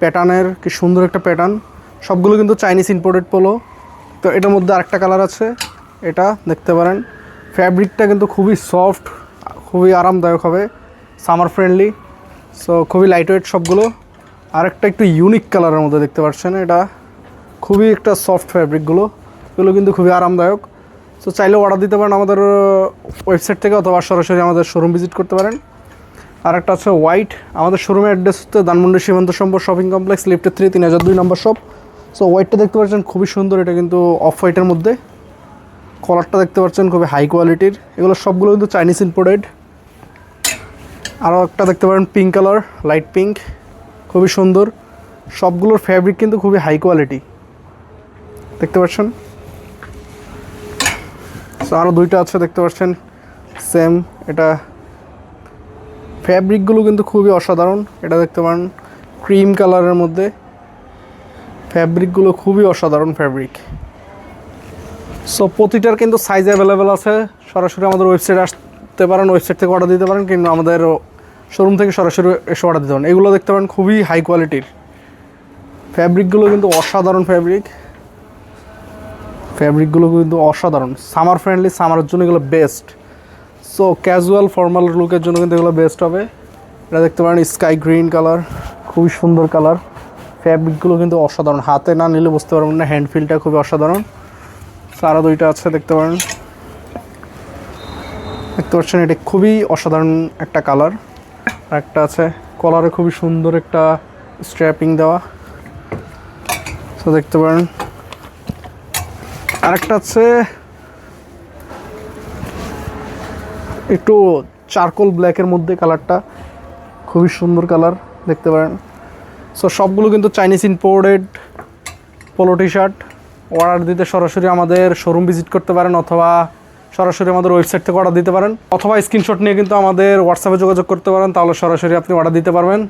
প্যাটার্নের, কি সুন্দর একটা প্যাটার্ন। সবগুলো কিন্তু চাইনিজ ইম্পোর্টেড পোলো। তো এটার মধ্যে আরেকটা কালার আছে, এটা দেখতে পারেন। ফ্যাব্রিকটা কিন্তু খুবই সফট, খুবই আরামদায়ক হবে, সামার ফ্রেন্ডলি। সো খুবই লাইট ওয়েট সবগুলো। আরেকটা একটু ইউনিক কালারের মধ্যে দেখতে পাচ্ছেন, এটা খুবই একটা সফট ফ্যাব্রিকগুলো, এগুলো কিন্তু খুবই আরামদায়ক। সো চাইলে অর্ডার দিতে পারেন আমাদের ওয়েবসাইট থেকে, অথবা সরাসরি আমাদের শোরুম ভিজিট করতে পারেন। আর একটা আছে হোয়াইট। আমাদের শোরুমের অ্যাড্রেস হচ্ছে ধানমন্ডি সীমান্ত সম্পদ শপিং কমপ্লেক্স, লিফটের 3, 3002 নম্বর শপ। সো হোয়াইটটা দেখতে পাচ্ছেন খুবই সুন্দর, এটা কিন্তু অফ হোয়াইটের মধ্যে। কলারটা দেখতে পাচ্ছেন খুবই হাই কোয়ালিটির, এগুলো সবগুলো কিন্তু চাইনিজ ইম্পোর্টেড। আরও একটা দেখতে পারেন পিঙ্ক কালার, লাইট পিঙ্ক, খুবই সুন্দর। সবগুলোর ফ্যাব্রিক কিন্তু খুবই হাই কোয়ালিটি, দেখতে পাচ্ছেন। সো আরও দুইটা আছে দেখতে পাচ্ছেন সেম, এটা ফ্যাব্রিকগুলো কিন্তু খুবই অসাধারণ। এটা দেখতে পারেন ক্রিম কালারের মধ্যে, ফ্যাব্রিকগুলো খুবই অসাধারণ ফ্যাব্রিক। সো প্রতিটার কিন্তু সাইজ অ্যাভেলেবেল আছে। সরাসরি আমাদের ওয়েবসাইটে আসতে পারেন, ওয়েবসাইট থেকে অর্ডার দিতে পারেন, কিন্তু আমাদের শোরুম থেকে সরাসরি এসে অর্ডার দিতে পারেন। এগুলো দেখতে পারেন খুবই হাই কোয়ালিটির, ফ্যাব্রিকগুলো কিন্তু অসাধারণ ফ্যাব্রিকগুলো কিন্তু অসাধারণ, সামার ফ্রেন্ডলি, সামারের জন্য এগুলো বেস্ট। সো ক্যাজুয়াল ফর্মাল লুকের জন্য কিন্তু এগুলো বেস্ট হবে। এটা দেখতে পারেন স্কাই গ্রিন কালার, খুবই সুন্দর কালার। ফ্যাব্রিকগুলো কিন্তু অসাধারণ, হাতে না নিলে বুঝতে পারবেন না, হ্যান্ড ফিলটা খুবই অসাধারণ। আরও দুইটা আছে দেখতে পারেন, দেখতে পাচ্ছেন এটা খুবই অসাধারণ একটা কালার। আর একটা আছে কলারে খুবই সুন্দর একটা স্ট্র্যাপিং দেওয়া, তো দেখতে পারেন। আরেকটা আছে একটু চারকোল ব্ল্যাকের মধ্যে, কালারটা খুবই সুন্দর কালার, দেখতে পারেন। সো সবগুলো কিন্তু Chinese imported polo T shirt. Order দিতে সরাসরি আমাদের শোরুম ভিজিট করতে পারেন, অথবা সরাসরি আমাদের ওয়েবসাইট থেকে অর্ডার দিতে পারেন, অথবা স্ক্রিনশট নিয়ে কিন্তু আমাদের হোয়াটসঅ্যাপে যোগাযোগ করতে পারেন, তাহলে সরাসরি আপনি অর্ডার দিতে পারবেন।